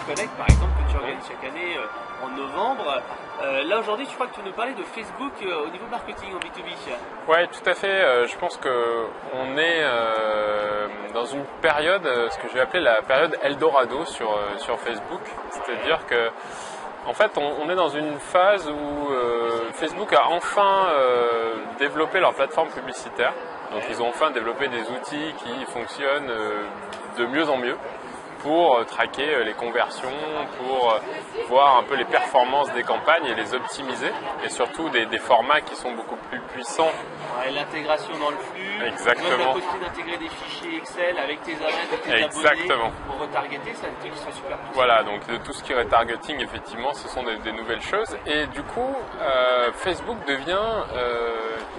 Connect par exemple que tu organises chaque année en novembre. Là aujourd'hui, tu crois que tu veux nous parler de Facebook au niveau marketing en B2B. Ouais, tout à fait. Je pense qu'on est dans une période, ce que je vais appeler la période Eldorado sur Facebook. C'est-à-dire que en fait, on est dans une phase où Facebook a enfin développé leur plateforme publicitaire. Donc ils ont enfin développé des outils qui fonctionnent de mieux en mieux pour traquer les conversions, pour voir un peu les performances des campagnes et les optimiser, et surtout des formats qui sont beaucoup plus puissants. Ouais, l'intégration dans le flux, exactement. Même la possibilité d'intégrer des fichiers Excel avec tes adresses et tes exactement. abonnés pour retargeter, c'est un truc qui serait super puissant. Voilà, donc de tout ce qui est retargeting, effectivement, ce sont des nouvelles choses. Et du coup, Facebook devient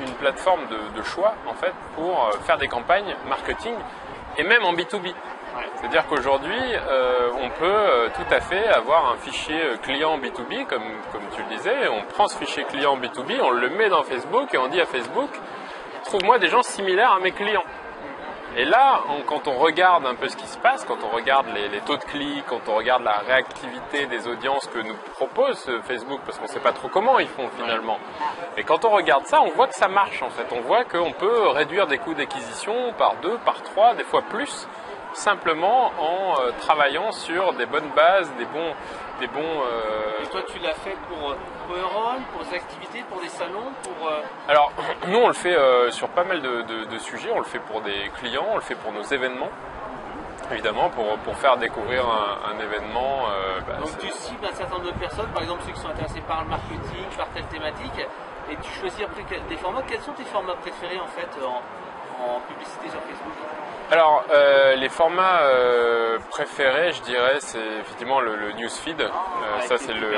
une plateforme de choix, en fait, pour faire des campagnes marketing, et même en B2B. C'est-à-dire qu'aujourd'hui, on peut tout à fait avoir un fichier client B2B, comme tu le disais, on prend ce fichier client B2B, on le met dans Facebook et on dit à Facebook, trouve-moi des gens similaires à mes clients. Et là, quand on regarde un peu ce qui se passe, quand on regarde les taux de clics, quand on regarde la réactivité des audiences que nous propose Facebook, parce qu'on ne sait pas trop comment ils font finalement, mais quand on regarde ça, on voit que ça marche en fait. On voit qu'on peut réduire des coûts d'acquisition par 2, par 3, des fois plus, simplement en travaillant sur des bonnes bases, des bons. Et toi, tu l'as fait pour Powerone, pour des activités, pour des salons, pour. Alors, nous, on le fait sur pas mal de sujets. On le fait pour des clients, on le fait pour nos événements, évidemment, pour faire découvrir un événement. Donc, tu cibles un certain nombre de personnes, par exemple ceux qui sont intéressés par le marketing, par telle thématique, et tu choisis après des formats. Quels sont tes formats préférés en fait en publicité sur Facebook? Alors, les formats préférés, je dirais, c'est effectivement le newsfeed. Ça, c'est le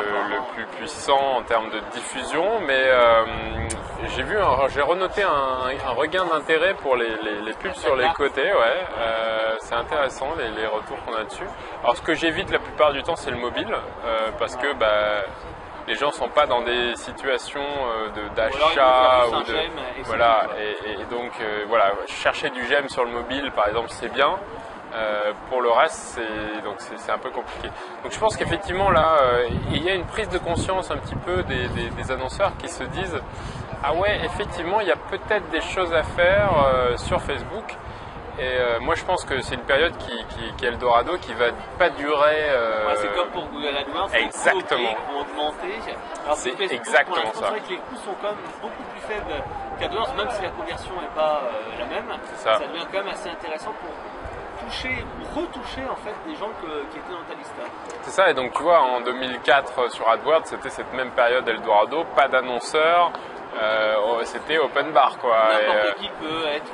plus puissant en termes de diffusion. Mais j'ai renoté un regain d'intérêt pour les pubs sur les côtés. Ouais, c'est intéressant les retours qu'on a dessus. Alors, ce que j'évite la plupart du temps, c'est le mobile, parce que les gens ne sont pas dans des situations d'achat ou de voilà, et donc voilà, chercher du j'aime sur le mobile par exemple c'est bien, pour le reste c'est un peu compliqué. Donc je pense qu'effectivement là il y a une prise de conscience un petit peu des annonceurs qui se disent ah ouais, effectivement il y a peut-être des choses à faire sur Facebook. Et moi je pense que c'est une période qui est Eldorado, qui va pas durer. C'est comme pour Google AdWords, exactement. Les coûts vont augmenter. Alors c'est Facebook, exactement ça. C'est vrai que les coûts sont quand même beaucoup plus faibles qu'AdWords, même si la conversion n'est pas la même. Ça devient quand même assez intéressant pour toucher ou retoucher en fait des gens qui étaient dans ta liste. C'est ça, et donc tu vois en 2004 sur AdWords c'était cette même période Eldorado, pas d'annonceurs. C'était open bar quoi. N'importe qui peut être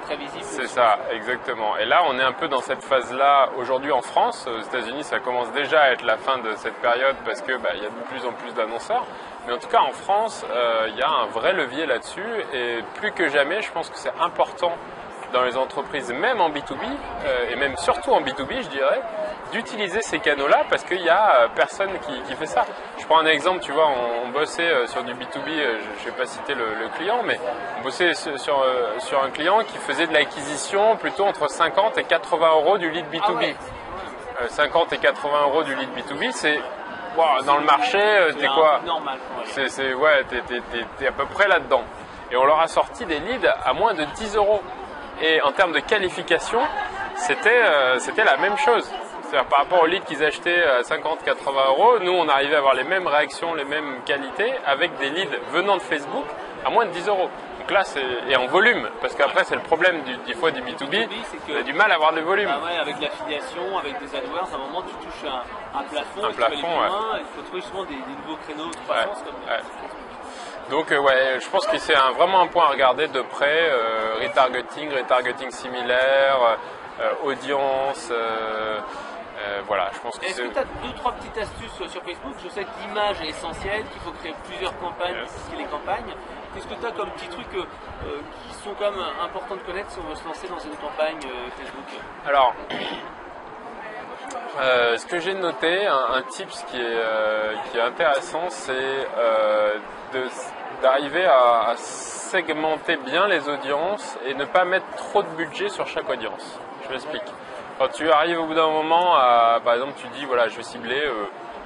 très visible. C'est ça, exactement. Et là on est un peu dans cette phase là aujourd'hui en France. Aux États-Unis ça commence déjà à être la fin de cette période parce que il y a de plus en plus d'annonceurs. Mais en tout cas en France il y a un vrai levier là-dessus et plus que jamais je pense que c'est important dans les entreprises, même en B2B et même surtout en B2B je dirais, d'utiliser ces canaux-là parce qu'il n'y a personne qui fait ça. Je prends un exemple, tu vois, on bossait sur du B2B, je ne vais pas citer le client, mais on bossait sur un client qui faisait de l'acquisition plutôt entre 50 et 80 euros du lead B2B. Ah ouais. 50 et 80 euros du lead B2B, c'est dans le marché, t'es quoi? Normal. T'es à peu près là-dedans. Et on leur a sorti des leads à moins de 10 euros. Et en termes de qualification, c'était la même chose. C'est-à-dire par rapport aux leads qu'ils achetaient à 50-80 euros, nous on arrivait à avoir les mêmes réactions, les mêmes qualités avec des leads venant de Facebook à moins de 10 euros. Donc là, et en volume, parce qu'après c'est le problème des fois du B2B, on a du mal à avoir des volumes. Avec l'affiliation, avec des AdWords, à un moment tu touches un plafond, il faut trouver justement des nouveaux créneaux de croissance comme Donc je pense que c'est vraiment un point à regarder de près, retargeting similaire, audience, voilà, je pense que Est-ce que tu as 2-3 petites astuces sur Facebook? Je sais que l'image est essentielle, qu'il faut créer plusieurs campagnes, pour les campagnes. Qu'est-ce que tu as comme petits trucs qui sont quand même importants de connaître si on veut se lancer dans une campagne Facebook? Alors, ce que j'ai noté, un tips qui est intéressant, c'est d'arriver à segmenter bien les audiences et ne pas mettre trop de budget sur chaque audience. Je m'explique. Quand tu arrives au bout d'un moment, par exemple, tu dis, voilà, je vais cibler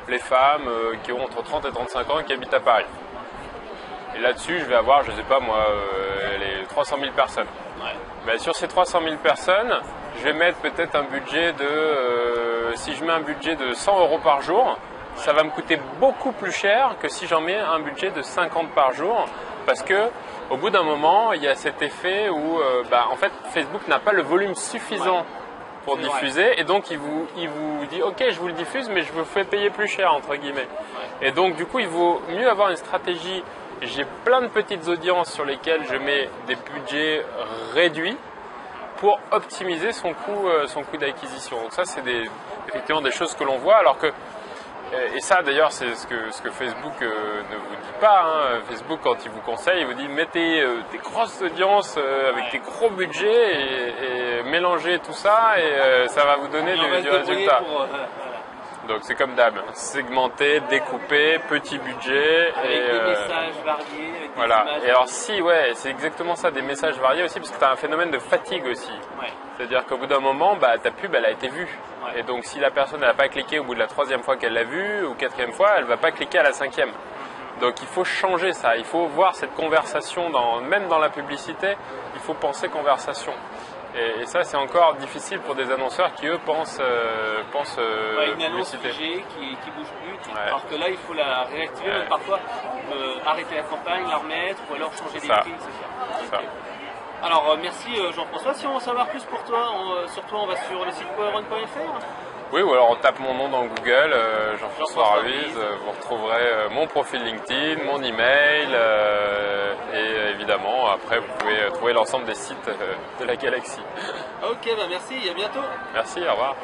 les femmes qui ont entre 30 et 35 ans et qui habitent à Paris. Et là-dessus, je vais avoir, je sais pas moi, les 300 000 personnes. Ouais. Ben, sur ces 300 000 personnes, je vais mettre peut-être un budget de... si je mets un budget de 100 € par jour, ça va me coûter beaucoup plus cher que si j'en mets un budget de 50 par jour. Parce que au bout d'un moment, il y a cet effet où en fait, Facebook n'a pas le volume suffisant pour diffuser. Et donc, il vous dit, OK, je vous le diffuse, mais je vous fais payer plus cher, entre guillemets. Et donc, du coup, il vaut mieux avoir une stratégie. J'ai plein de petites audiences sur lesquelles je mets des budgets réduits pour optimiser son coût d'acquisition. Donc ça, c'est effectivement des choses que l'on voit, alors que, et ça d'ailleurs, c'est ce que Facebook ne vous dit pas. Hein. Facebook, quand il vous conseille, il vous dit mettez des grosses audiences avec des gros budgets et mélangez tout ça et ça va vous donner du résultat. Donc c'est comme d'hab, segmenté, découpé, petit budget. Avec des messages variés, avec des voilà. images. Et alors si, ouais, c'est exactement ça, des messages variés aussi, parce que tu as un phénomène de fatigue aussi. Ouais. C'est-à-dire qu'au bout d'un moment, ta pub, elle a été vue. Ouais. Et donc si la personne n'a pas cliqué au bout de la 3e fois qu'elle l'a vue, ou 4e fois, elle ne va pas cliquer à la 5e. Donc il faut changer ça, il faut voir cette conversation, même dans la publicité, il faut penser conversation. Et ça, c'est encore difficile pour des annonceurs qui, eux, pensent une annonce figée qui bouge plus. Ouais. Alors que là, il faut la réactiver, même parfois arrêter la campagne, la remettre, ou alors changer les prix, etc. Okay. Alors, merci Jean-François. Si on veut en savoir plus pour toi, sur toi, on va sur le site powerone.fr. Oui, ou alors on tape mon nom dans Google, Jean-François Ruiz, vous retrouverez mon profil LinkedIn, mon email, et évidemment, après, vous pouvez trouver l'ensemble des sites de la galaxie. Ok, merci, à bientôt. Merci, au revoir.